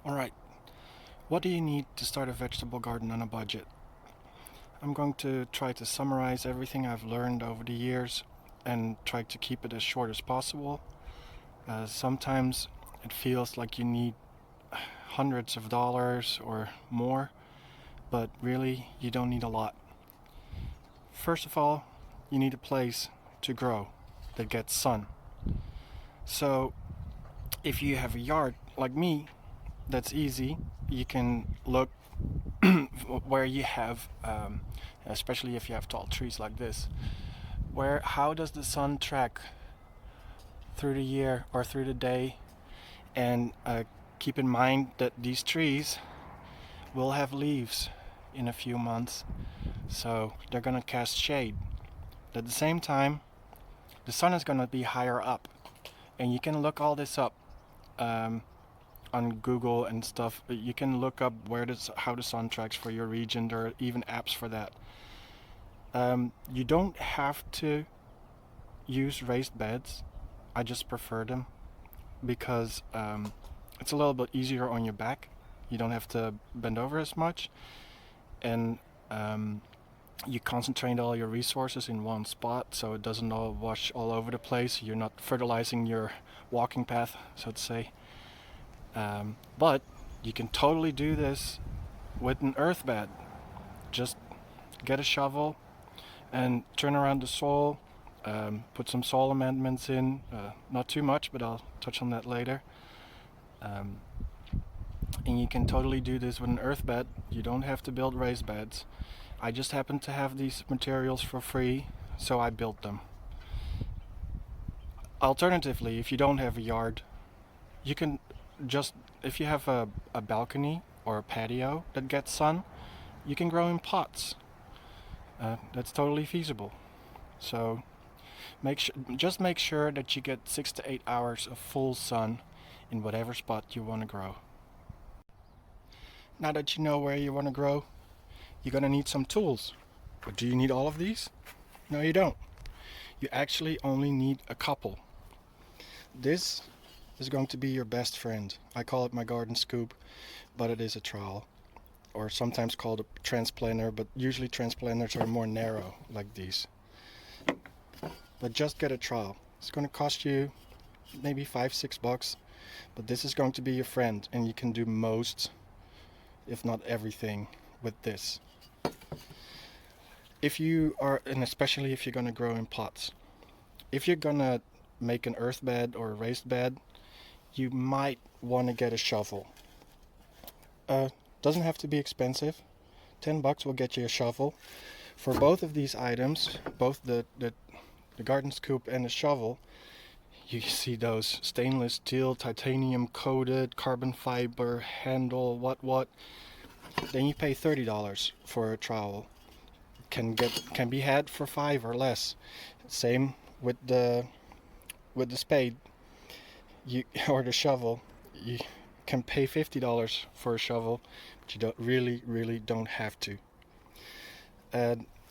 Alright, what do you need to start a vegetable garden on a budget? I'm going to try to summarize everything I've learned over the years and try to keep it as short as possible. Sometimes it feels like you need hundreds of dollars or more, but really you don't need a lot. First of all, you need a place to grow that gets sun. So if you have a yard like me, that's easy. You can look where you have, especially if you have tall trees like this, where how does the sun track through the year or through the day, and keep in mind that these trees will have leaves in a few months, so they're gonna cast shade. At the same time, the sun is gonna be higher up, and you can look all this up. On Google and stuff, you can look up how the sun tracks for your region. There are even apps for that. You don't have to use raised beds. I just prefer them because it's a little bit easier on your back. You don't have to bend over as much, and you concentrate all your resources in one spot, so it doesn't all wash all over the place. You're not fertilizing your walking path, so to say. But you can totally do this with an earth bed. Just get a shovel and turn around the soil, put some soil amendments in, not too much, but I'll touch on that later. And you can totally do this with an earth bed. You don't have to build raised beds. I just happen to have these materials for free, so I built them. Alternatively, if you don't have a yard, you can if you have a balcony or a patio that gets sun, you can grow in pots. That's totally feasible. So just make sure that you get 6 to 8 hours of full sun in whatever spot you want to grow. Now that you know where you want to grow, you're going to need some tools. But do you need all of these? No, you don't. You actually only need a couple. This is going to be your best friend. I call it my garden scoop, but it is a trowel, or sometimes called a transplanter, but usually transplanters are more narrow like these. But just get a trowel. It's going to cost you maybe $5-6, but this is going to be your friend, and you can do most, if not everything, with this. If you are, and especially if you're going to grow in pots, if you're going to make an earth bed or a raised bed, you might want to get a shovel. Doesn't have to be expensive. $10 will get you a shovel. For both of these items, both the garden scoop and the shovel, you see those stainless steel, titanium coated, carbon fiber handle, what. Then you pay $30 for a trowel. Can be had for $5 or less. Same with the spade. Or the shovel. You can pay $50 for a shovel, but you don't really don't have to.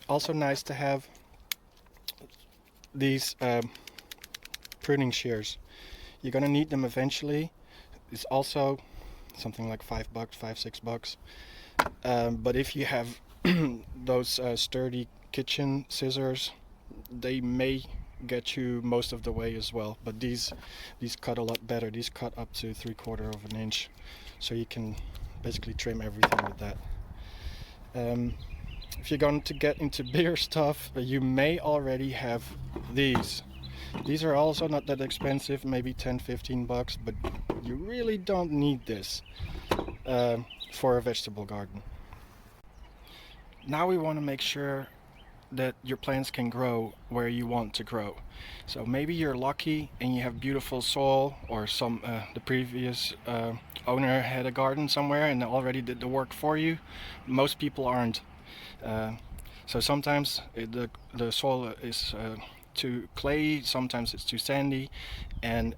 Also nice to have these pruning shears. You're gonna need them eventually. It's also something like $5-6. But if you have those sturdy kitchen scissors, they may get you most of the way as well, but these cut a lot better. These cut up to 3/4 of an inch, so you can basically trim everything with that. If you're going to get into bigger stuff, you may already have these. These are also not that expensive, maybe $10-15, but you really don't need this for a vegetable garden. Now we want to make sure that your plants can grow where you want to grow. So maybe you're lucky and you have beautiful soil, or the previous owner had a garden somewhere and already did the work for you. Most people aren't. So sometimes the soil is too clay, sometimes it's too sandy, and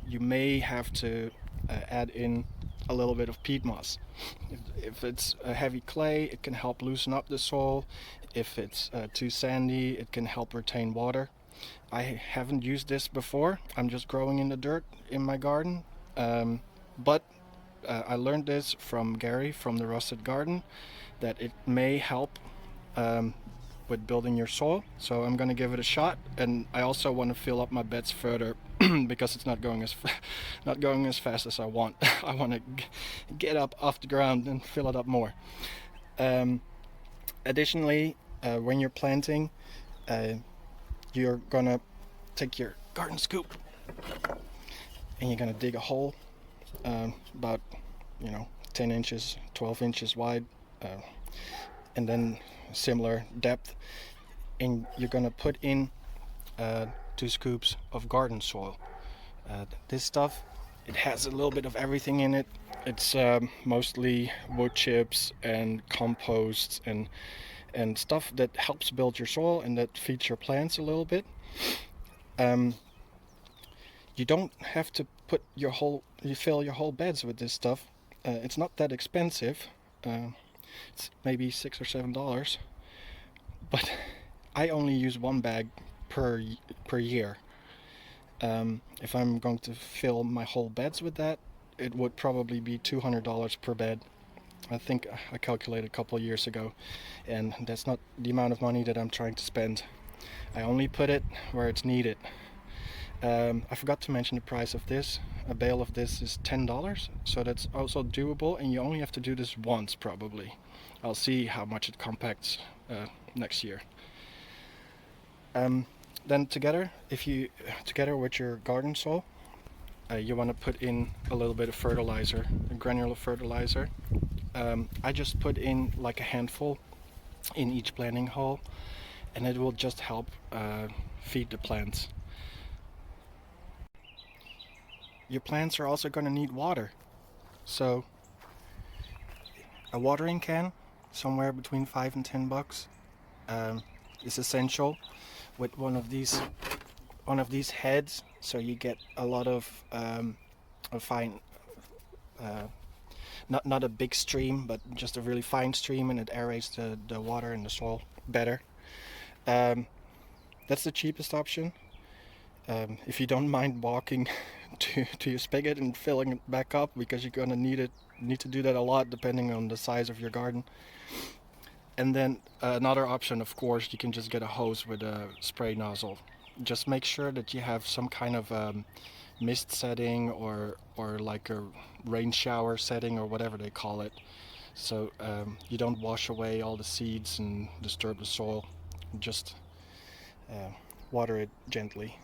you may have to add in a little bit of peat moss. If it's a heavy clay, it can help loosen up the soil. If it's too sandy, it can help retain water. I haven't used this before. I'm just growing in the dirt in my garden, but I learned this from Gary from the Rusted Garden, that it may help um, with building your soil. So I'm gonna give it a shot, and I also want to fill up my beds further because it's not going not going as fast as I want. I want to get up off the ground and fill it up more. Um, Additionally, when you're planting, you're gonna take your garden scoop and you're gonna dig a hole about 10 inches, 12 inches wide, and then similar depth, and you're gonna put in 2 scoops of garden soil. This stuff, it has a little bit of everything in it. It's mostly wood chips and compost and stuff that helps build your soil and that feeds your plants a little bit. You don't have to fill your whole beds with this stuff. It's not that expensive. It's maybe $6 or $7, but I only use 1 bag per year. If I'm going to fill my whole beds with that, it would probably be $200 per bed. I think I calculated a couple of years ago, and that's not the amount of money that I'm trying to spend. I only put it where it's needed. I forgot to mention the price of this. A bale of this is $10, so that's also doable, and you only have to do this once probably. I'll see how much it compacts next year. Then together with your garden soil, you want to put in a little bit of fertilizer, a granular fertilizer. I just put in like a handful in each planting hole, and it will just help feed the plants. Your plants are also going to need water, so a watering can, somewhere between $5 and $10, is essential. With one of these heads, so you get a lot of a fine, not a big stream, but just a really fine stream, and it aerates the water in the soil better. That's the cheapest option. If you don't mind walking to your spigot and filling it back up, because you're gonna need to do that a lot depending on the size of your garden. And then another option, of course, you can just get a hose with a spray nozzle. Just make sure that you have some kind of mist setting or like a rain shower setting or whatever they call it, so you don't wash away all the seeds and disturb the soil. Just water it gently.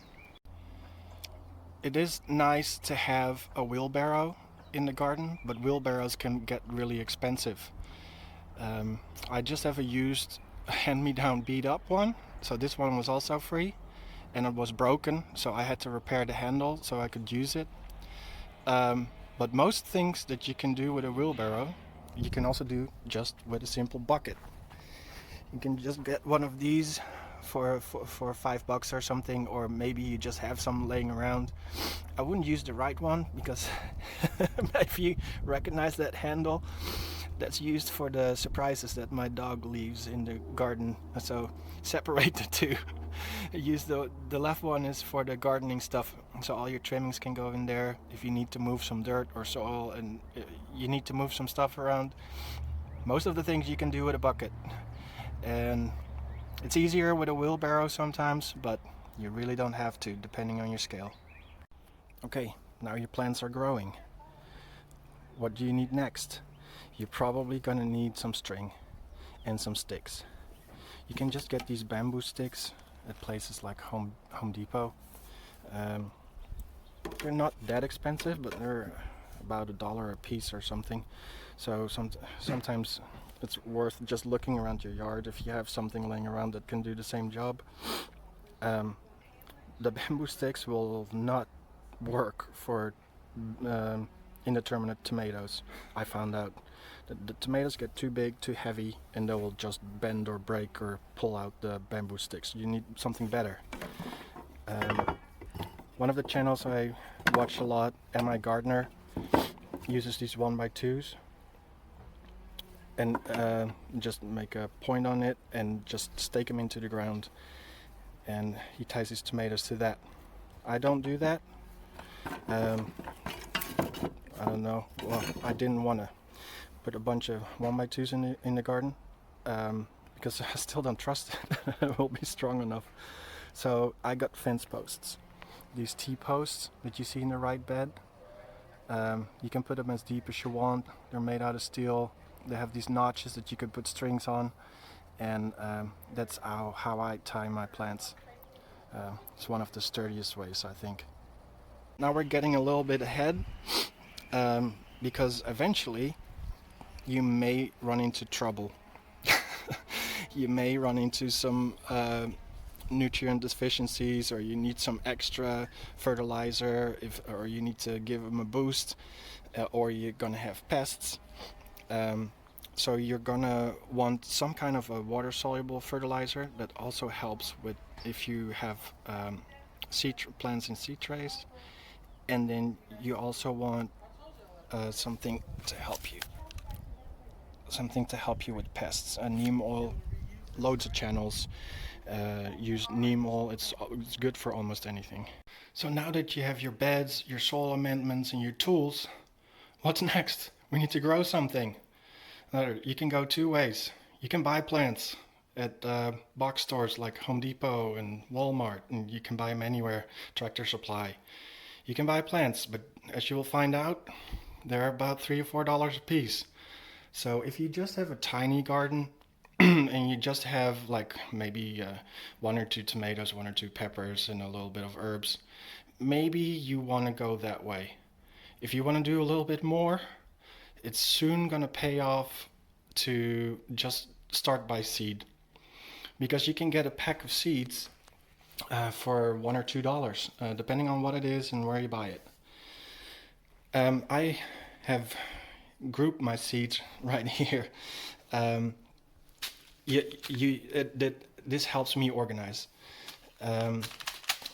It is nice to have a wheelbarrow in the garden, but wheelbarrows can get really expensive. I just have a used hand-me-down beat-up one, so this one was also free, and it was broken, so I had to repair the handle so I could use it. But most things that you can do with a wheelbarrow, you can also do just with a simple bucket. You can just get one of these for $5 or something, or maybe you just have some laying around. I wouldn't use the right one because if you recognize that handle, that's used for the surprises that my dog leaves in the garden. So separate the two. Use the left one is for the gardening stuff, so all your trimmings can go in there if you need to move some dirt or soil and you need to move some stuff around. Most of the things you can do with a bucket, and it's easier with a wheelbarrow sometimes, but you really don't have to, depending on your scale. Okay, now your plants are growing. What do you need next? You're probably gonna need some string and some sticks. You can just get these bamboo sticks at places like Home Depot. They're not that expensive, but they're about $1 a piece or something. So sometimes it's worth just looking around your yard if you have something laying around that can do the same job. The bamboo sticks will not work for indeterminate tomatoes. I found out that the tomatoes get too big, too heavy, and they will just bend or break or pull out the bamboo sticks. You need something better. One of the channels I watch a lot, Am I Gardener, uses these 1x2s and just make a point on it and just stake them into the ground, and he ties his tomatoes to that. I don't do that. I don't know. Well, I didn't want to put a bunch of 1x2s in the garden because I still don't trust it will be strong enough. So I got fence posts. These T-posts that you see in the right bed. You can put them as deep as you want. They're made out of steel. They have these notches that you can put strings on, and that's how I tie my plants. It's one of the sturdiest ways, I think. Now we're getting a little bit ahead because eventually you may run into trouble. You may run into some nutrient deficiencies, or you need some extra fertilizer, or you need to give them a boost, or you're gonna have pests. So you're gonna want some kind of a water-soluble fertilizer that also helps with if you have plants in seed trays, and then you also want something to help you with pests. Neem oil, loads of channels use neem oil. It's good for almost anything. So now that you have your beds, your soil amendments, and your tools, what's next? We need to grow something. You can go two ways. You can buy plants at box stores like Home Depot and Walmart, and you can buy them anywhere, Tractor Supply. You can buy plants, but as you will find out, they're about $3 or $4 a piece. So if you just have a tiny garden and you just have like maybe 1 or 2 tomatoes, 1 or 2 peppers, and a little bit of herbs, maybe you want to go that way. If you want to do a little bit more, it's soon going to pay off to just start by seed, because you can get a pack of seeds for $1 or $2, depending on what it is and where you buy it. I have grouped my seeds right here. This helps me organize.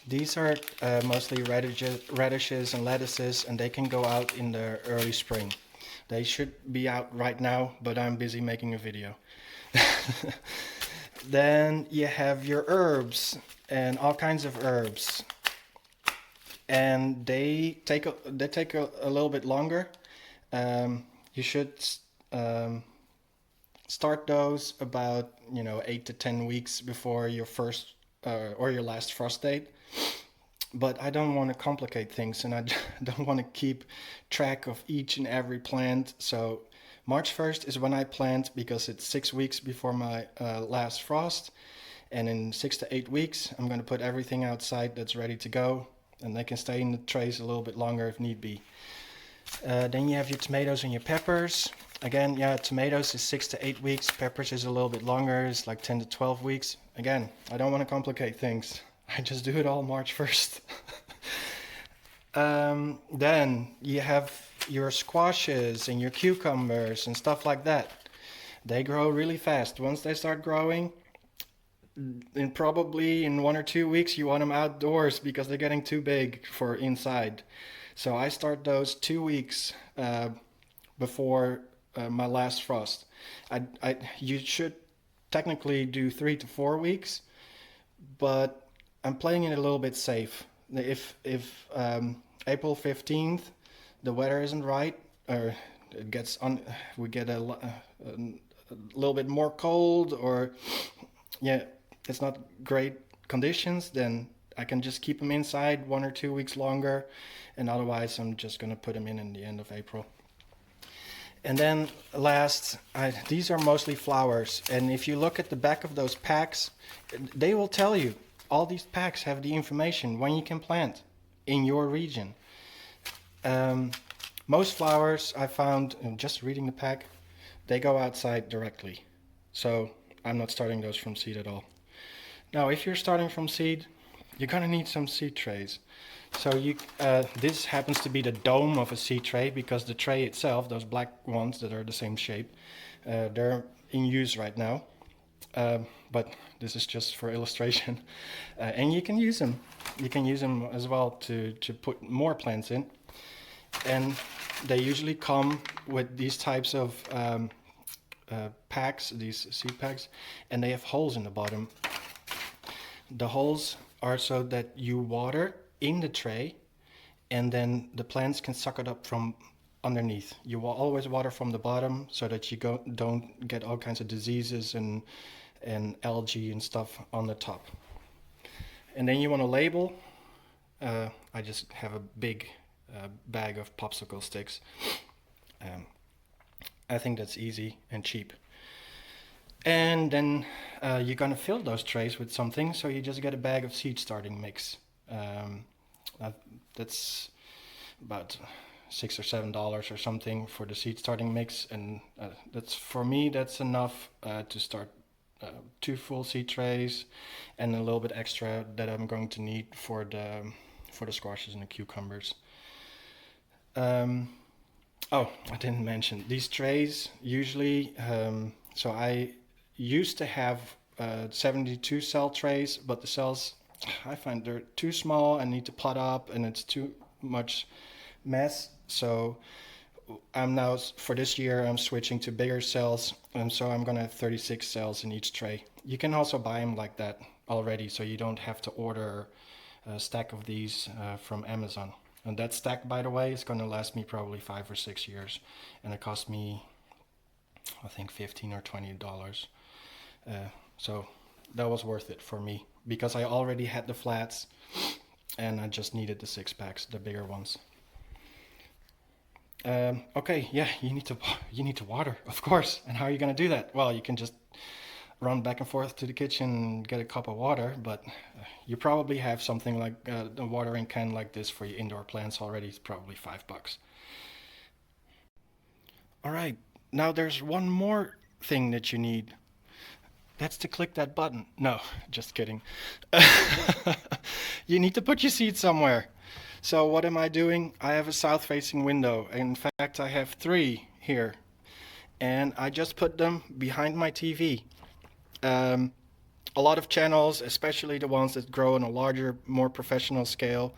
These are mostly radishes and lettuces, and they can go out in the early spring. They should be out right now, but I'm busy making a video. Then you have your herbs and all kinds of herbs, and they take a little bit longer. You should start those about 8 to 10 weeks before your first or your last frost date. But I don't want to complicate things, and I don't want to keep track of each and every plant. So March 1st is when I plant, because it's 6 weeks before my last frost. And in 6 to 8 weeks, I'm going to put everything outside that's ready to go, and they can stay in the trays a little bit longer if need be. Then you have your tomatoes and your peppers. Again, tomatoes is 6 to 8 weeks. Peppers is a little bit longer. It's like 10 to 12 weeks. Again, I don't want to complicate things. I just do it all March 1st. Then you have your squashes and your cucumbers and stuff like that. They grow really fast. Once they start growing, probably in 1 or 2 weeks, you want them outdoors because they're getting too big for inside. So I start those 2 weeks before my last frost. You should technically do 3 to 4 weeks, but I'm playing it a little bit safe. If April 15th the weather isn't right, or we get a little bit more cold, or it's not great conditions, then I can just keep them inside 1 or 2 weeks longer, and otherwise I'm just going to put them in the end of April. And then last, these are mostly flowers, and if you look at the back of those packs, they will tell you, all these packs have the information when you can plant in your region. Most flowers I found, just reading the pack, they go outside directly. So I'm not starting those from seed at all. Now, if you're starting from seed, you're gonna need some seed trays. So this happens to be the dome of a seed tray, because the tray itself, those black ones that are the same shape, they're in use right now. But this is just for illustration. And you can use them. You can use them as well to put more plants in. And they usually come with these types of packs, these seed packs, and they have holes in the bottom. The holes are so that you water in the tray, and then the plants can suck it up from underneath. You will always water from the bottom so that you don't get all kinds of diseases and algae and stuff on the top. And then you want to label. I just have a big bag of popsicle sticks. Um, I think that's easy and cheap. And then you're gonna fill those trays with something, so you just get a bag of seed starting mix. That's about $6 or $7 or something for the seed starting mix, and that's for me. That's enough to start 2 full seed trays, and a little bit extra that I'm going to need for the squashes and the cucumbers. Oh, I didn't mention these trays usually. So I used to have 72 cell trays, but the cells I find they're too small. I need to pot up, and it's too much mess. So I'm now for this year I'm switching to bigger cells, and so I'm gonna have 36 cells in each tray. You can also buy them like that already, so you don't have to order a stack of these from Amazon. And that stack, by the way, is going to last me probably 5 or 6 years, and it cost me, I think, $15 or $20. So that was worth it for me because I already had the flats, and I just needed the 6 packs, the bigger ones. Okay, yeah, you need to water, of course. And how are you going to do that? Well, you can just run back and forth to the kitchen and get a cup of water, but you probably have something like a watering can like this for your indoor plants already. It's probably $5. All right, now there's one more thing that you need. That's to click that button. No, just kidding. You need to put your seed somewhere. So what am I doing? I have a south-facing window. In fact, I have 3 here, and I just put them behind my TV. A lot of channels, especially the ones that grow on a larger, more professional scale,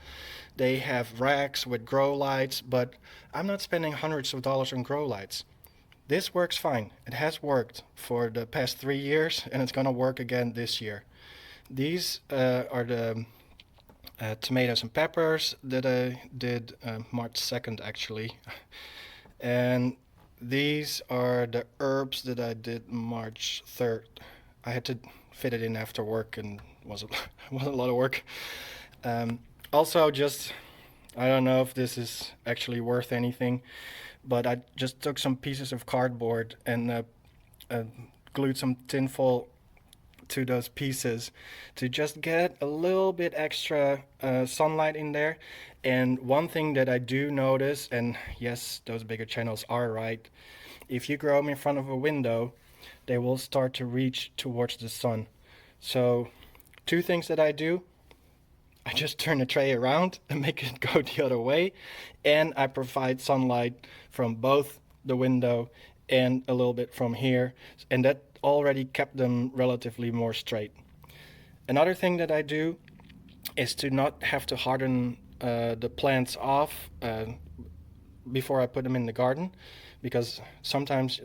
they have racks with grow lights, but I'm not spending hundreds of dollars on grow lights. This works fine. It has worked for the past 3 years, and it's going to work again this year. These are the tomatoes and peppers that I did March 2nd, actually. And these are the herbs that I did March 3rd. I had to fit it in after work, and was a lot of work. Also, just I don't know if this is actually worth anything, but I just took some pieces of cardboard and glued some tinfoil to those pieces to just get a little bit extra sunlight in there. And one thing that I do notice, and yes, those bigger channels are right, if you grow them in front of a window, they will start to reach towards the sun. So 2 things that I do: I just turn the tray around and make it go the other way, and I provide sunlight from both the window and a little bit from here, and that already kept them relatively more straight. Another thing that I do is to not have to harden the plants off before I put them in the garden, because sometimes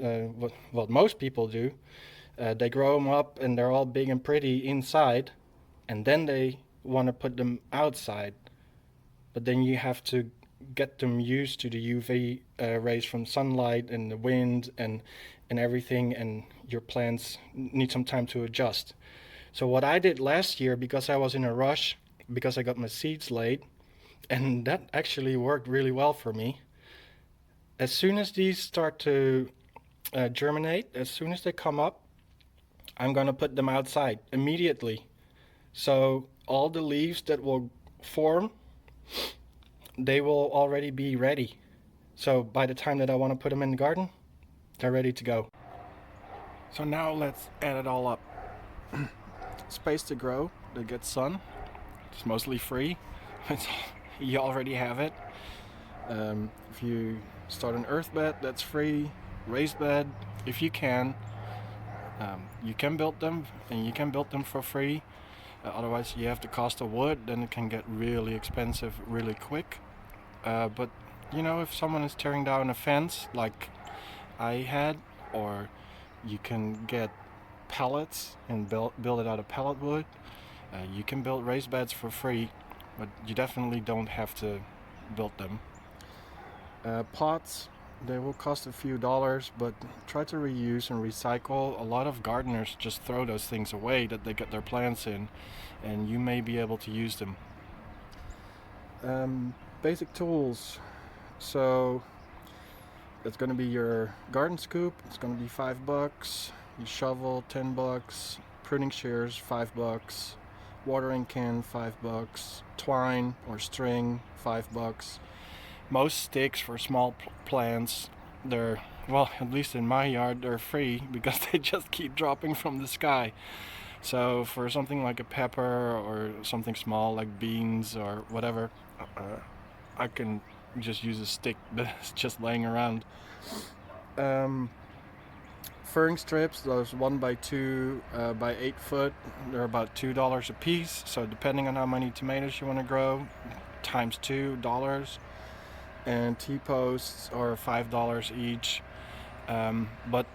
what most people do, they grow them up and they're all big and pretty inside, and then they want to put them outside, but then you have to get them used to the UV rays from sunlight and the wind and everything, and your plants need some time to adjust. So what I did last year, because I was in a rush, because I got my seeds laid, and that actually worked really well for me. As soon as these start to germinate, as soon as they come up, I'm going to put them outside immediately. So all the leaves that will form, they will already be ready. So by the time that I want to put them in the garden, they're ready to go. So now let's add it all up. Space to grow, to get sun. It's mostly free. You already have it. If you start an earth bed, that's free. Raised bed, if you can. You can build them, and you can build them for free. Otherwise, you have the cost of wood, then it can get really expensive really quick. But you know, if someone is tearing down a fence like I had, or you can get pallets and build it out of pellet wood. You can build raised beds for free, but you definitely don't have to build them. Pots, they will cost a few dollars, but try to reuse and recycle. A lot of gardeners just throw those things away that they get their plants in, and you may be able to use them. Basic tools. So it's going to be your garden scoop. It's going to be $5. Your shovel, $10. Pruning shears, $5. Watering can, $5. Twine or string, $5. Most sticks for small plants, they're, well, at least in my yard, they're free because they just keep dropping from the sky. So for something like a pepper or something small like beans or whatever, I can just use a stick that's just laying around. Furring strips, those 1x2 by 8 foot, they're about $2 a piece. So depending on how many tomatoes you want to grow, times $2. And T-posts are $5 each. But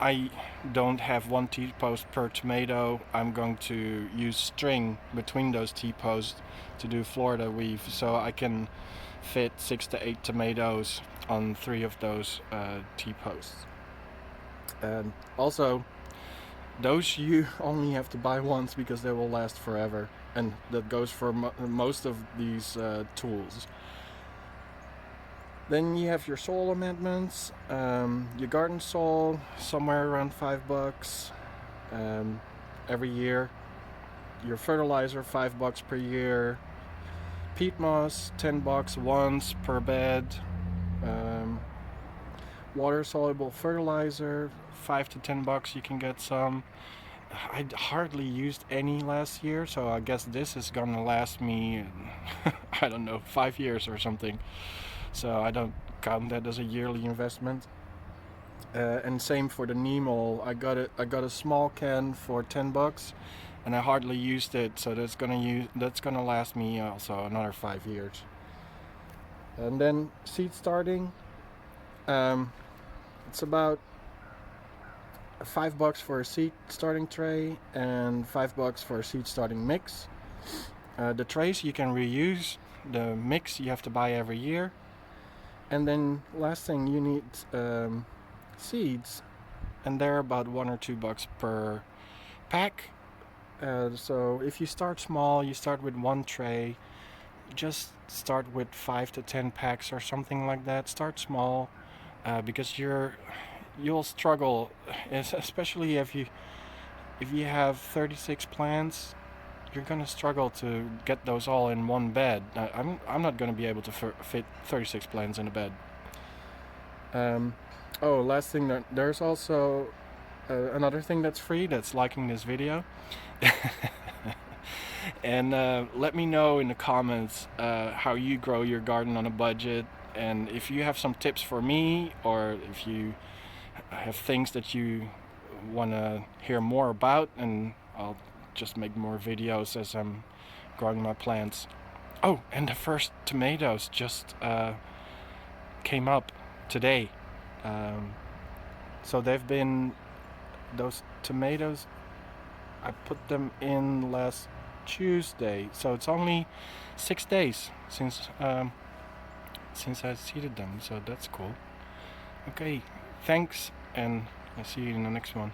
I don't have one T-post per tomato. I'm going to use string between those T-posts to do Florida weave, so I can fit 6 to 8 tomatoes on 3 of those T-posts. And also, those you only have to buy once because they will last forever, and that goes for most of these tools. Then you have your soil amendments, your garden soil, somewhere around $5 every year. Your fertilizer, $5 per year. Peat moss, $10 once per bed. Water soluble fertilizer, $5 to $10 you can get some. I hardly used any last year, so I guess this is gonna last me I don't know, 5 years or something. So I don't count that as a yearly investment. And same for the neem oil. I got a small can for $10, and I hardly used it, so that's gonna last me also another 5 years. And then seed starting. It's about $5 for a seed starting tray and $5 for a seed starting mix. The trays you can reuse. The mix you have to buy every year. And then last thing, you need seeds, and they're about $1 or $2 per pack. So if you start small, you start with one tray. Just start with 5 to 10 packs or something like that. Start small, because you'll struggle, especially if you have 36 plants. You're gonna struggle to get those all in one bed. I'm not gonna be able to fit 36 plants in a bed. Last thing, there's also another thing that's free that's liking this video. And let me know in the comments how you grow your garden on a budget, and if you have some tips for me, or if you have things that you want to hear more about, and I'll just make more videos as I'm growing my plants. Oh, and the first tomatoes just came up today. So those tomatoes, I put them in last Tuesday, so it's only 6 days since I seeded them, so that's cool. Okay, thanks, and I'll see you in the next one.